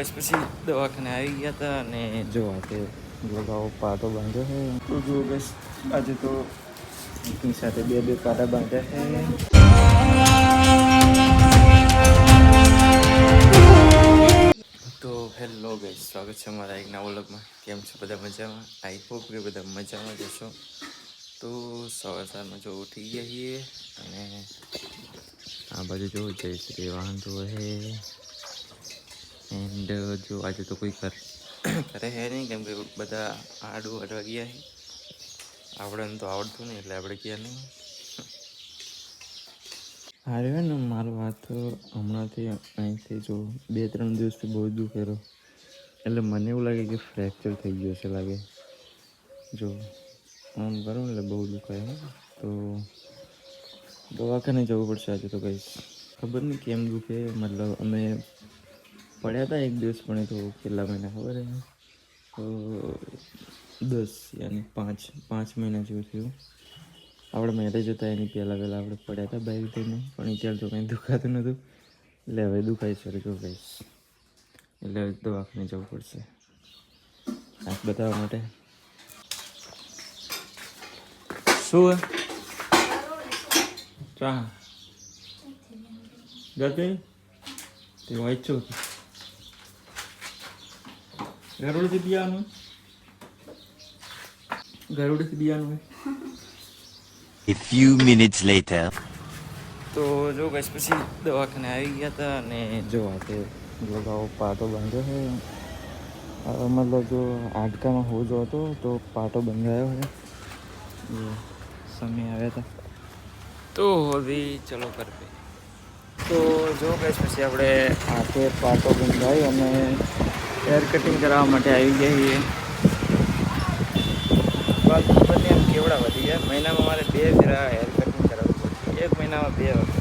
પછી દવાખાને આવી ગયા હતા અને જો આજે લગાવો પાટો બાંધ્યો છે તો જો બસ આજે તો એની સાથે બે પાટા બાંધ્યા છે. તો હેલો ગાઈસ, સ્વાગત છે અમારા એક નવા વ્લોગમાં. કેમ છો બધા મજામાં? આઈ હોપ કે બધા મજામાં જશો. તો સવારમાં જો ઉઠી ગયા છીએ અને આ બાજુ જો જય શ્રી વાહન તો હે એન્ડ જો આજે તો કોઈ કરે હે નહીં, કેમ કે બધા આડું અડવા ગયા છે. આવડે તો આવડતું નહીં એટલે આપણે ગયા નહીં. હારે ને મારો હાથ હમણાંથી અહીંથી જો 2-3 દિવસથી બહુ દુખેલો, એટલે મને એવું લાગે કે ફ્રેક્ચર થઈ ગયો છે લાગે. જો આમ કરું એટલે બહુ દુખાય. તો દવાખાને જવું પડશે આજે તો કહીશ. ખબર નહીં કેમ દુખે, મતલબ અમે પડ્યા હતા એક દિવસ, પણ એ તો કેટલા મહિના ખબર હે તો 10 યાની 5 મહિના જેવું થયું. આપણે મેરેજ હતા એની પહેલાં આપણે પડ્યા હતા બાઇક થઈને, પણ અત્યારે તો કંઈ દુખાતું નહોતું. એટલે હવે દુખાય છે જો કહીશ, એટલે હવે દવાખાને જવું પડશે હાથ બતાવવા માટે. શું ચા ગતી તે વાંચો ગરુડથી બિયાનું A few minutes later. તો જો બસ પછી દવાખાને આવી ગયા હતા અને જો આજે લગાવો પાટો બાંધ્યો છે. મતલબ જો હાડકામાં હોજો હતો તો પાટો બંધાયો છે. સમય આવ્યા હતા તો હવે ચલો કરતે. તો જો બસ પછી આપણે હાથે પાટો બંધાવી અને હેર કટિંગ કરવા માટે આવી ગયા છીએ. વાત ખબર નહીં એમ કેવડા વધી ગયા. મહિનામાં મારે 2 ફેરા હેર કટિંગ કરાવવું પડશે, 1 મહિનામાં 2 વખત.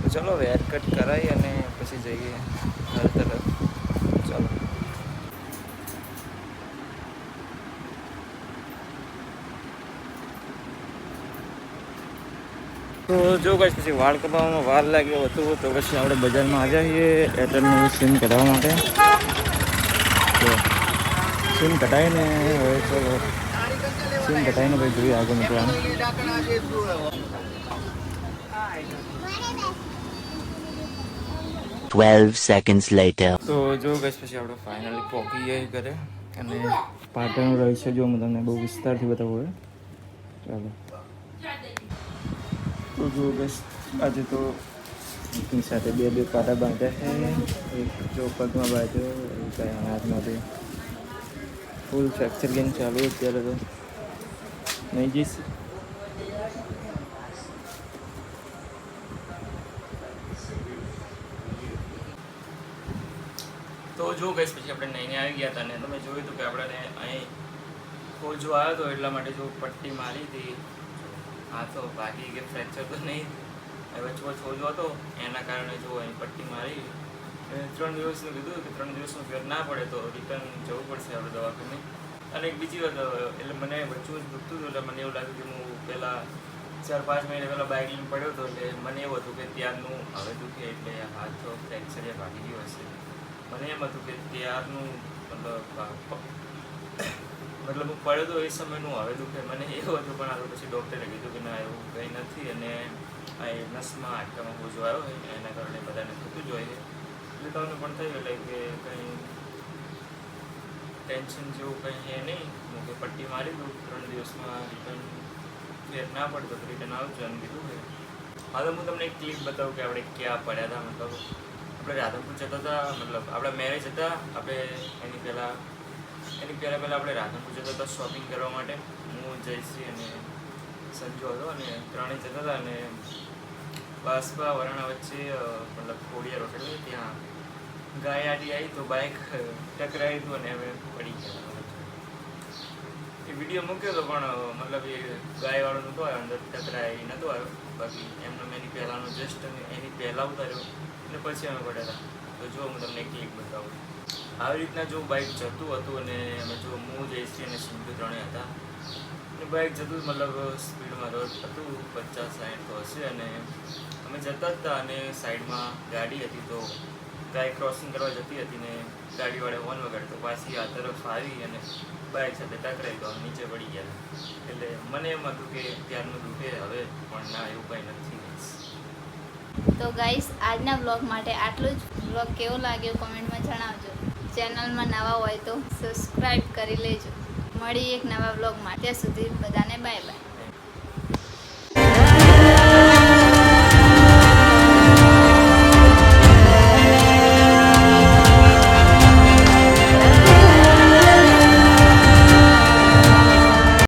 તો ચલો હવે હેર કટ કરાવી અને પછી જઈએ ઘર તરફ. ચલો તો જો કઈ પછી વાળ કપાવવામાં વાર લાગ્યો હતું તો પછી આપણે બજારમાં આવ્યા છીએ એરટેલનું સિમ કઢાવવા માટે. સિમ કઢાવીને હવે ચલો સિમ કઢાવીને ભાઈ જોઈએ આગળ નીકળવાનું. 12 seconds later. તો જો ગઈશ પછી આપણે ફાઇનલી પહોંચી ગયા ઘરે અને પાટણનું રહસ્ય જો હું તમને બહુ વિસ્તારથી બતાવું હોય. ચાલો તો જો ગઈશ આજે તો એની સાથે બે પાટા બાંધ્યા છે. એક જો પગમાં બાંધ્યો, કાંઈ હાથમાંથી ફૂલ ફ્રેક્ચર ગેમ ચાલુ અત્યારે તો નહીં જઈશ. તો જો ગઈશ પછી આપણે નઈને આવી ગયા હતા ને તમે જોયું હતું કે આપણે અહીં ખોજો આવ્યો હતો એટલા માટે જો પટ્ટી મારી હતી. હાથો ભાગી કે ફ્રેક્ચર તો નહીં, વચ્ચે ખોજો હતો એના કારણે જો અહીં પટ્ટી મારી. 3 દિવસનું કીધું કે 3 દિવસનો ફેર ના પડે તો રિટર્ન જવું પડશે આપણે દવાખાને. અને એક બીજી વાત, એટલે મને વચ્ચે દુખતું હતું એટલે મને એવું લાગ્યું કે હું પહેલાં 4-5 મહિના પહેલાં બાઇક લઈને પડ્યો હતો, એટલે મને એવું હતું કે ત્યારનું હવે દુખે એટલે હાથ ફ્રેક્ચર એ ભાગી ગયો હશે. મને એમ હતું કે ત્યારનું મતલબ હું પડ્યો તો એ સમયનું હવે દુખે મને એવું હતું. પણ આ પછી ડૉક્ટરે કીધું કે ના એવું કંઈ નથી અને આ નસમાં હાડકામાં હોજો આવ્યો હોય એના કારણે બધાને થતું જ હોય છે. એટલે તમને પણ થયું એટલે કે કંઈ ટેન્શન જેવું કંઈ છે નહીં. હું કે પટ્ટી મારી દઉં 3 દિવસમાં રિટર્ન ફેર ના પડતો તો રિટર્ન આવજો એમ કીધું છે. હા તો હું તમને એક ક્લિપ બતાવું કે આપણે ક્યાં પડ્યા હતા. મતલબ આપણે રાધનપુર જતા હતા, મતલબ આપણા મેરેજ હતા આપણે એની પહેલાં આપણે રાધનપુર જતા હતા શોપિંગ કરવા માટે. હું જયશ્રી અને સંજુ હતો અને ત્રણેય જતા હતા અને બાસપા વરાણા વચ્ચે મતલબ ખોડિયાર હોટેલ ત્યાં ગાય આડી આવી તો બાઇક ટકરાવી હતું અને અમે પડી ગયા. એ વિડીયો મૂક્યો હતો પણ મતલબ એ ગાયવાળો નહોતો આવ્યો, અંદર ટકરાઈ નહોતો આવ્યો. બાકી એમને એની પહેલાંનો જસ્ટ એની પહેલાં ઉતાર્યો અને પછી અમે પડ્યા હતા. તો જો હું તમને ક્લિપ બતાવું. આવી રીતના જો બાઇક જતું હતું અને અમે જો હું જઈશી અને સિંધુ ત્રણેય હતા અને બાઇક જતું મતલબ સ્પીડમાં રોડ હતું 50-60 તો હશે અને અમે જતા હતા અને સાઈડમાં ગાડી હતી તો ગાય ક્રોસિંગ કરવા જતી હતી ને ગાડીવાળે હોર્ન વગાડતો, પાછી આ તરફ આવી અને બાઇક સાથે ટકરાઈ તો નીચે પડી ગયા. એટલે મને એમ હતું કે ત્યારનું દુઃખે હવે, પણ ના, એવું કંઈ નથી. તો ગાઈસ આજના વ્લોગ માટે આટલું જ. વ્લોગ કેવો લાગ્યો કોમેન્ટમાં જણાવજો. ચેનલમાં નવા હોય તો સબસ્ક્રાઈબ કરી લેજો. મળી એક નવા વ્લોગમાં. ત્યાં સુધી બધાને બાય બાય.